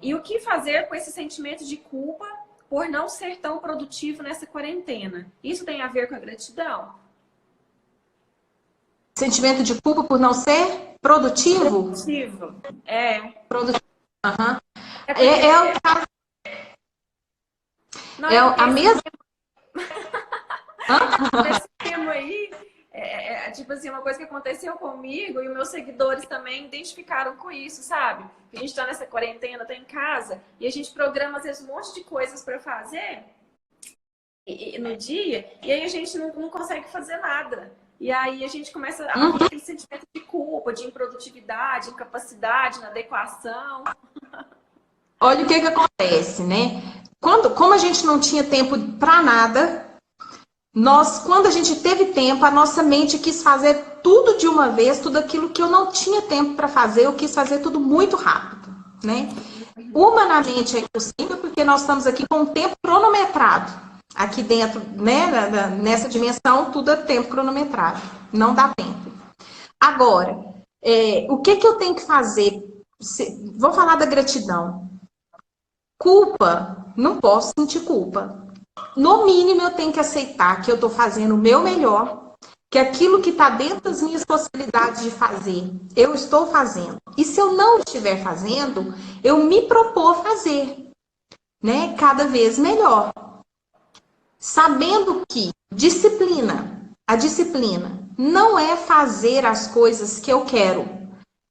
E o que fazer com esse sentimento de culpa por não ser tão produtivo nessa quarentena? Isso tem a ver com a gratidão? Sentimento de culpa por não ser produtivo? Produtivo. Produtivo. É o caso. Não, É a mesma. esse tema aí tipo assim, uma coisa que aconteceu comigo e os meus seguidores também identificaram com isso, sabe? A gente tá nessa quarentena, tá em casa e a gente programa às vezes um monte de coisas para fazer no dia e aí a gente não consegue fazer nada. E aí a gente começa a ter aquele sentimento de culpa, de improdutividade, incapacidade, inadequação. Olha o que acontece, né? Como a gente não tinha tempo para nada, quando a gente teve tempo, a nossa mente quis fazer tudo de uma vez, tudo aquilo que eu não tinha tempo para fazer, eu quis fazer tudo muito rápido, né? Humanamente é impossível, porque nós estamos aqui com um tempo cronometrado. Aqui dentro, né, nessa dimensão, tudo é tempo cronometrado. Não dá tempo. Agora, o que eu tenho que fazer? Vou falar da gratidão. Culpa, não posso sentir culpa. No mínimo, eu tenho que aceitar que eu estou fazendo o meu melhor, que aquilo que está dentro das minhas possibilidades de fazer, eu estou fazendo. E se eu não estiver fazendo, eu me propor fazer, né? Cada vez melhor. Sabendo que a disciplina não é fazer as coisas que eu quero,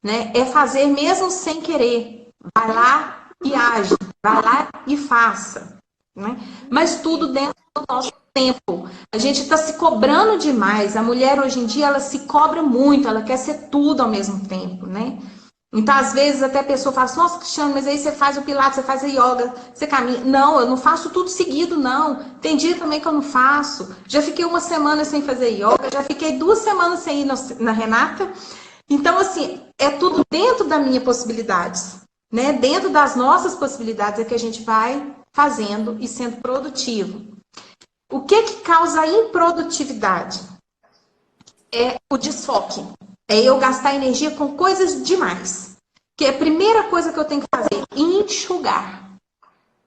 né? É fazer mesmo sem querer. Vai lá e age, vai lá e faça, né? Mas tudo dentro do nosso tempo. A gente está se cobrando demais. A mulher hoje em dia ela se cobra muito, ela quer ser tudo ao mesmo tempo, né? Então, às vezes, até a pessoa fala assim, nossa, Cristiano, mas aí você faz o pilates, você faz a yoga, você caminha. Não, eu não faço tudo seguido, não. Tem dia também que eu não faço. Já fiquei uma semana sem fazer yoga, já fiquei 2 semanas sem ir na Renata. Então, assim, é tudo dentro das minhas possibilidades, né? Dentro das nossas possibilidades é que a gente vai fazendo e sendo produtivo. O que causa improdutividade? É o desfoque. É eu gastar energia com coisas demais. Que é a primeira coisa que eu tenho que fazer, enxugar.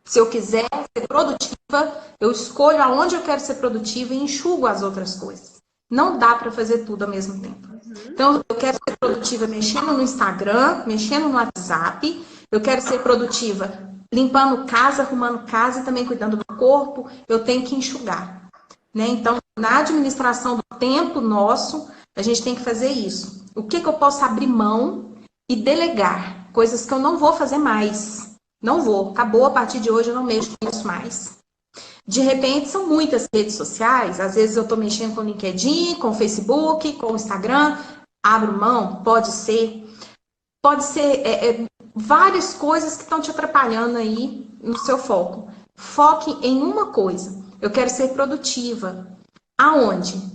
Se eu quiser ser produtiva, eu escolho aonde eu quero ser produtiva e enxugo as outras coisas. Não dá para fazer tudo ao mesmo tempo. Então, eu quero ser produtiva mexendo no Instagram, mexendo no WhatsApp. Eu quero ser produtiva limpando casa, arrumando casa e também cuidando do corpo. Eu tenho que enxugar, né? Então, na administração do tempo nosso, a gente tem que fazer isso. O que eu posso abrir mão e delegar? Coisas que eu não vou fazer mais. Não vou. Acabou, a partir de hoje eu não mexo com isso mais. De repente, são muitas redes sociais. Às vezes eu estou mexendo com o LinkedIn, com o Facebook, com o Instagram. Abro mão? Pode ser. Pode ser várias coisas que estão te atrapalhando aí no seu foco. Foque em uma coisa. Eu quero ser produtiva. Aonde?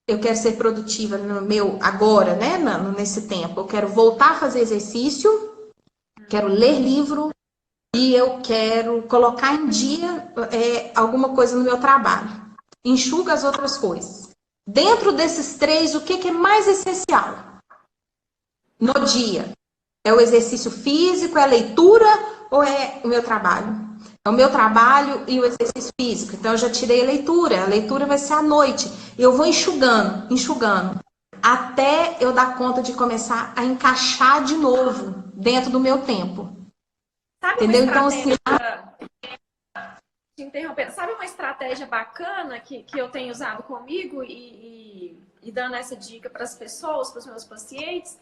Eu quero ser produtiva no meu agora, né? Nesse tempo. Eu quero voltar a fazer exercício, quero ler livro e eu quero colocar em dia alguma coisa no meu trabalho. Enxuga as outras coisas. Dentro desses 3, o que é mais essencial no dia? É o exercício físico, é a leitura ou é o meu trabalho? É o meu trabalho e o exercício físico. Então, eu já tirei a leitura. A leitura vai ser à noite. Eu vou enxugando, até eu dar conta de começar a encaixar de novo dentro do meu tempo. Sabe entendeu? Então, assim... Te interrompendo. Sabe uma estratégia bacana que eu tenho usado comigo e dando essa dica para as pessoas, para os meus pacientes?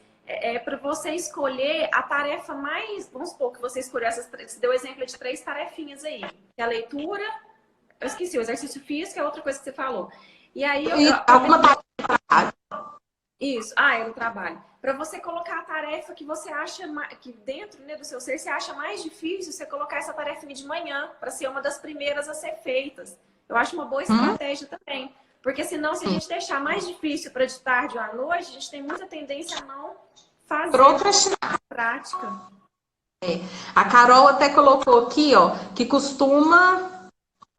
Para você escolher a tarefa mais... Vamos supor que você escolheu essas 3... Você deu o exemplo de 3 tarefinhas aí. Que é a leitura... Eu esqueci, o exercício físico é outra coisa que você falou. E aí... Alguma tarefa... Isso. É do trabalho. Para você colocar a tarefa que você acha... Que dentro, né, do seu ser, você acha mais difícil você colocar essa tarefinha de manhã para ser uma das primeiras a ser feitas. Eu acho uma boa estratégia também. Porque senão, se a gente deixar mais difícil para de tarde ou à noite, a gente tem muita tendência a não fazer procrastinar. Prática. A Carol até colocou aqui, ó, que costuma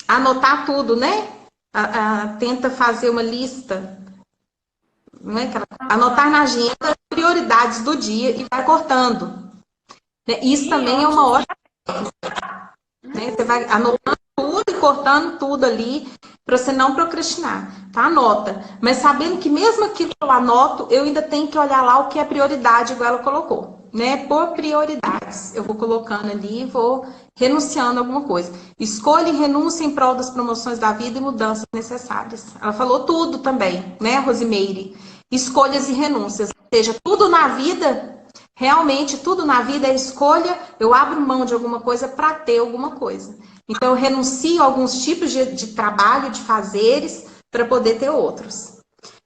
anotar tudo, né? Tenta fazer uma lista, né? Anotar na agenda prioridades do dia e vai cortando. Isso também é uma ótima técnica, né? Você vai anotando tudo e cortando tudo ali para você não procrastinar, tá? Anota. Mas sabendo que mesmo aquilo que eu anoto, eu ainda tenho que olhar lá o que é prioridade, igual ela colocou. né, por prioridades. Eu vou colocando ali, vou renunciando a alguma coisa. Escolha e renúncia em prol das promoções da vida e mudanças necessárias. Ela falou tudo também, né, Rosimeire? Escolhas e renúncias. Ou seja, tudo na vida, realmente tudo na vida é escolha, eu abro mão de alguma coisa para ter alguma coisa. Então, eu renuncio a alguns tipos de trabalho, de fazeres, para poder ter outros.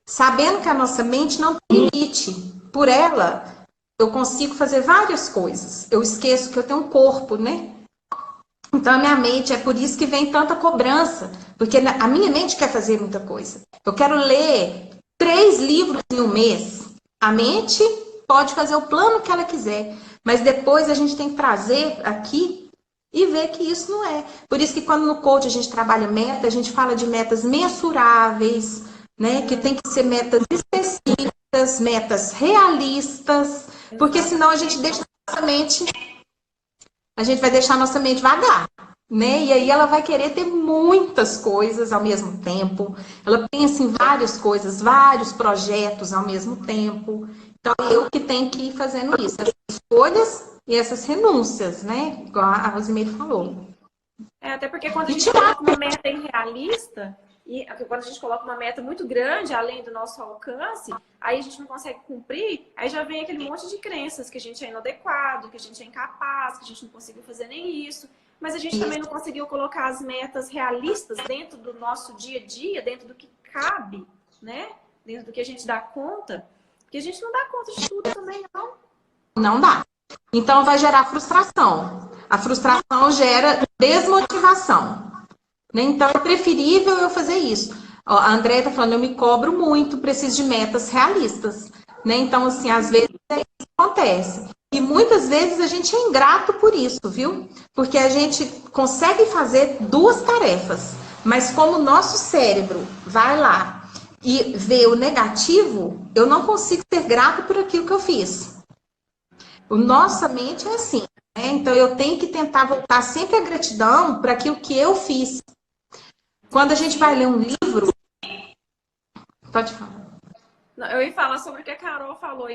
Sabendo que a nossa mente não tem limite. Por ela, eu consigo fazer várias coisas. Eu esqueço que eu tenho um corpo, né? Então, a minha mente, é por isso que vem tanta cobrança. Porque a minha mente quer fazer muita coisa. Eu quero ler 3 livros em um mês. A mente pode fazer o plano que ela quiser. Mas depois a gente tem que trazer aqui e ver que isso não é. Por isso que quando no coach a gente trabalha meta, a gente fala de metas mensuráveis, né? Que tem que ser metas específicas, metas realistas, porque senão a gente deixa nossa mente, a gente vai deixar nossa mente vagar, né? E aí ela vai querer ter muitas coisas ao mesmo tempo. Ela pensa em várias coisas, vários projetos ao mesmo tempo. Então eu que tenho que ir fazendo isso, essas escolhas e essas renúncias, né? Igual a Rosimeire falou. Até porque quando a gente coloca uma meta irrealista, e quando a gente coloca uma meta muito grande, além do nosso alcance, aí a gente não consegue cumprir, aí já vem aquele monte de crenças que a gente é inadequado, que a gente é incapaz, que a gente não conseguiu fazer nem isso. Mas a gente também não conseguiu colocar as metas realistas dentro do nosso dia a dia, dentro do que cabe, né? Dentro do que a gente dá conta. Porque a gente não dá conta de tudo também, não. Não dá. Então vai gerar frustração. A frustração gera desmotivação. Então é preferível eu fazer isso. Ó, a Andréia está falando, eu me cobro muito, preciso de metas realistas. Né? Então, assim, às vezes isso acontece. E muitas vezes a gente é ingrato por isso, viu? Porque a gente consegue fazer 2 tarefas, mas como o nosso cérebro vai lá e vê o negativo, eu não consigo ser grato por aquilo que eu fiz. Nossa mente é assim, né? Então eu tenho que tentar voltar sempre a gratidão para aquilo que eu fiz. Quando a gente vai ler um livro... Pode falar. Eu ia falar sobre o que a Carol falou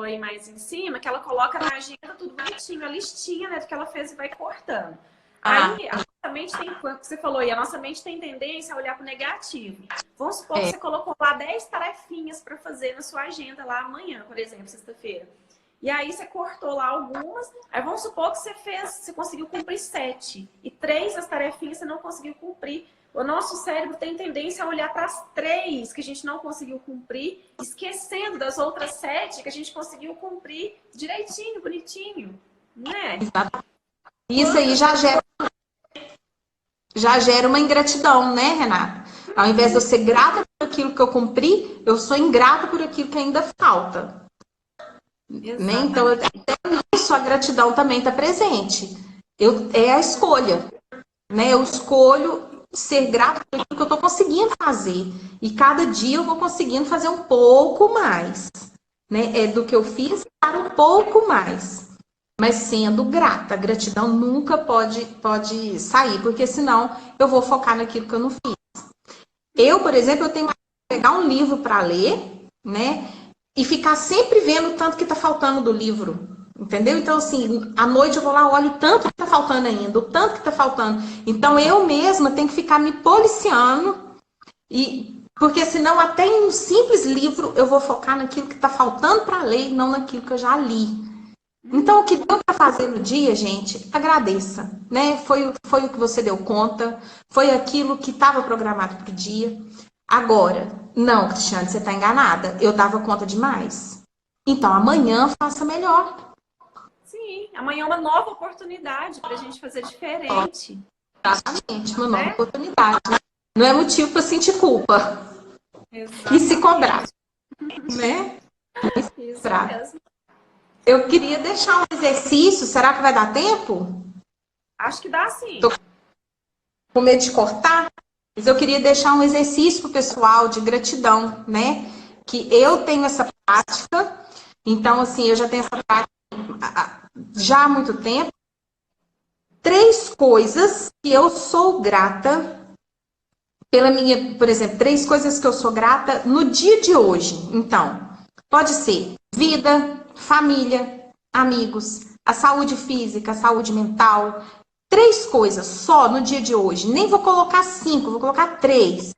aí mais em cima, que ela coloca na agenda tudo bonitinho, a listinha, né, do que ela fez e vai cortando. Aí, a nossa mente tem, o que você falou aí, a nossa mente tem tendência a olhar para o negativo. Vamos supor que você colocou lá 10 tarefinhas para fazer na sua agenda lá amanhã, por exemplo, sexta-feira. E aí você cortou lá algumas, aí vamos supor que você conseguiu cumprir 7. E 3 das tarefinhas você não conseguiu cumprir. O nosso cérebro tem tendência a olhar para as 3 que a gente não conseguiu cumprir, esquecendo das outras 7 que a gente conseguiu cumprir direitinho, bonitinho, né? Isso aí já gera uma ingratidão, né, Renata? Ao invés de eu ser grata por aquilo que eu cumpri, eu sou ingrata por aquilo que ainda falta. Né? Então, até isso, a gratidão também está presente. É a escolha. Né? Eu escolho ser grato por aquilo que eu estou conseguindo fazer. E cada dia eu vou conseguindo fazer um pouco mais. Né? É do que eu fiz para um pouco mais. Mas sendo grata. A gratidão nunca pode sair, porque senão eu vou focar naquilo que eu não fiz. Eu, por exemplo, eu tenho que pegar um livro para ler, né? E ficar sempre vendo o tanto que está faltando do livro. Entendeu? Então, assim, à noite eu vou lá, olho o tanto que está faltando ainda, o tanto que está faltando. Então, eu mesma tenho que ficar me policiando, porque senão até em um simples livro eu vou focar naquilo que está faltando para ler e não naquilo que eu já li. Então, o que deu para fazer no dia, gente, agradeça. Né? Foi o que você deu conta, foi aquilo que estava programado para o dia. Agora, não, Cristiane, você está enganada. Eu dava conta demais. Então, amanhã faça melhor. Sim, amanhã é uma nova oportunidade para a gente fazer diferente. Exatamente, uma nova oportunidade. Não é motivo para sentir culpa. Exatamente. E se cobrar. Né? Isso mesmo. Eu queria deixar um exercício. Será que vai dar tempo? Acho que dá sim. Tô com medo de cortar. Mas eu queria deixar um exercício para o pessoal de gratidão, né? Que eu tenho essa prática. Então, assim, eu já tenho essa prática já há muito tempo. 3 coisas que eu sou grata pela minha, por exemplo, 3 coisas que eu sou grata no dia de hoje. Então, pode ser vida, família, amigos, a saúde física, a saúde mental. 3 coisas só no dia de hoje. Nem vou colocar 5, vou colocar 3.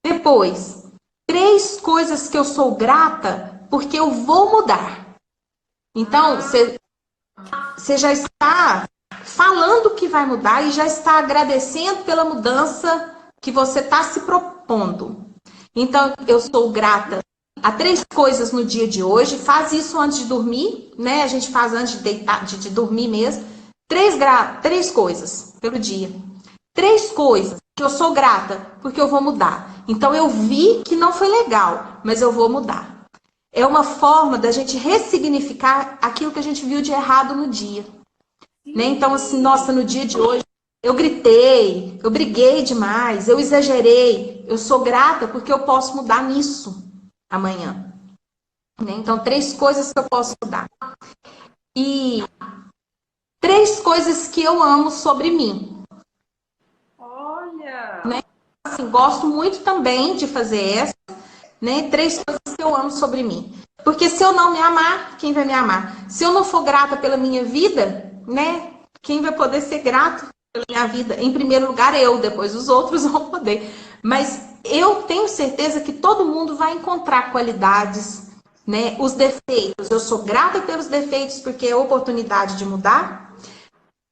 Depois, 3 coisas que eu sou grata porque eu vou mudar. Então, você já está falando que vai mudar e já está agradecendo pela mudança que você está se propondo. Então, eu sou grata a 3 coisas no dia de hoje. Faz isso antes de dormir, né? A gente faz antes de deitar, de dormir mesmo. 3 coisas pelo dia. 3 coisas que eu sou grata porque eu vou mudar. Então, eu vi que não foi legal, mas eu vou mudar. É uma forma da gente ressignificar aquilo que a gente viu de errado no dia. Né? Então, assim, nossa, no dia de hoje, eu gritei, eu briguei demais, eu exagerei. Eu sou grata porque eu posso mudar nisso amanhã. Né? Então, 3 coisas que eu posso mudar. E 3 coisas que eu amo sobre mim. Olha! Né? Assim, gosto muito também de fazer essa. Né? 3 coisas que eu amo sobre mim. Porque se eu não me amar, quem vai me amar? Se eu não for grata pela minha vida, né? Quem vai poder ser grato pela minha vida? Em primeiro lugar, eu, depois os outros vão poder. Mas eu tenho certeza que todo mundo vai encontrar qualidades, né? Os defeitos. Eu sou grata pelos defeitos porque é oportunidade de mudar.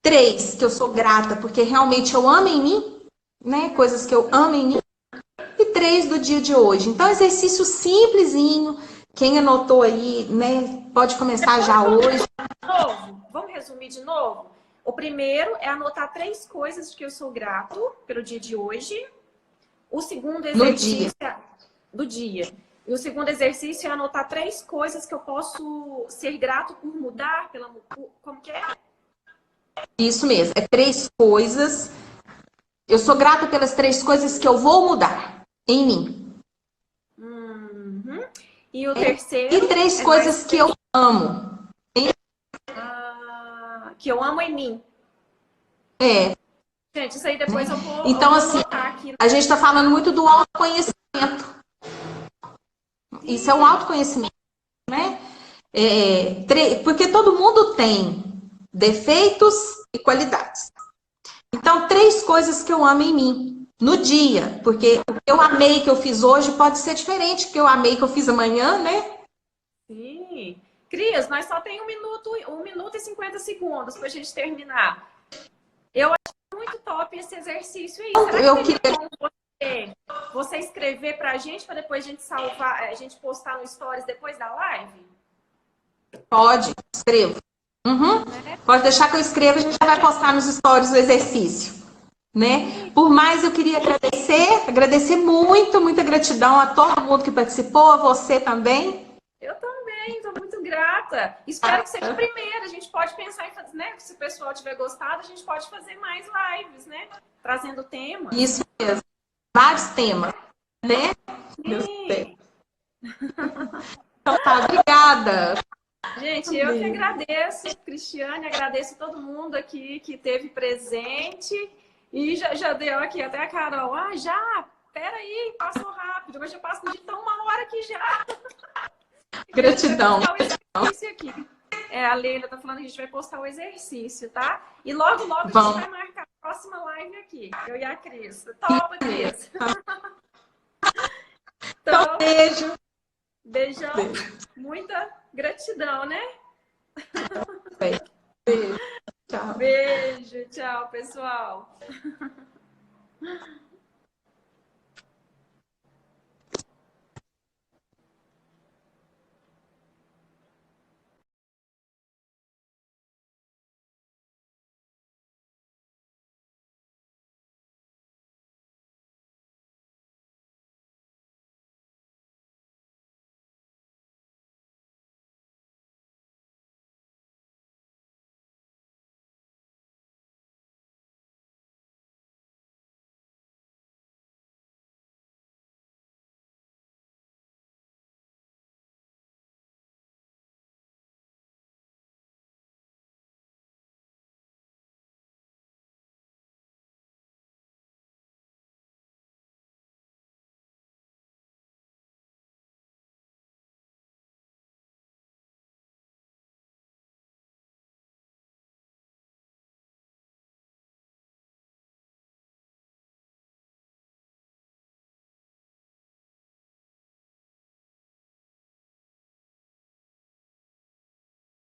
3, que eu sou grata porque realmente eu amo em mim, né? Coisas que eu amo em mim. E 3 do dia de hoje. Então, exercício simplesinho. Quem anotou aí, né? Pode começar já hoje. Vamos resumir de novo? O primeiro é anotar 3 coisas de que eu sou grato pelo dia de hoje. O segundo exercício do dia. E o segundo exercício é anotar 3 coisas que eu posso ser grato por mudar. Como que é? Isso mesmo. É 3 coisas. Eu sou grata pelas 3 coisas que eu vou mudar em mim. Uhum. E o terceiro? E 3 coisas que eu amo. Que eu amo em mim. É. Gente, isso aí depois eu vou Então, assim, anotar aqui. a gente está falando muito do autoconhecimento. Isso é um autoconhecimento, né? Porque todo mundo tem defeitos e qualidades. Então, 3 coisas que eu amo em mim no dia, porque o que eu amei que eu fiz hoje pode ser diferente do que eu amei que eu fiz amanhã, né? Sim. Cris, nós só tem 1 minuto e 50 segundos para a gente terminar. Eu acho muito top esse exercício aí. Será que teria como você escrever para a gente depois a gente salvar, a gente postar no Stories depois da live? Pode, escrevo. Uhum. Pode deixar que eu escreva, a gente já vai postar nos stories o exercício, né? Por mais eu queria agradecer muito, muita gratidão a todo mundo que participou, a você também. Eu também, estou muito grata. Espero que seja a primeira. A gente pode pensar em fazer, né? Se o pessoal tiver gostado, a gente pode fazer mais lives, né? Trazendo temas. Isso mesmo. Vários temas, né? Sim. Então tá, obrigada. Gente, eu que agradeço, Cristiane, agradeço todo mundo aqui que esteve presente. E já deu aqui até a Carol. Ah, já? Peraí, passou rápido. Mas já passa de tão 1 hora aqui já. Gratidão. Aqui. A Leila tá falando que a gente vai postar o exercício, tá? E logo, logo a gente vai marcar a próxima live aqui. Eu e a Cris. Topa, Cris. Então, beijo. Beijão. Muita gratidão, né? Beijo. Tchau. Beijo. Tchau, pessoal.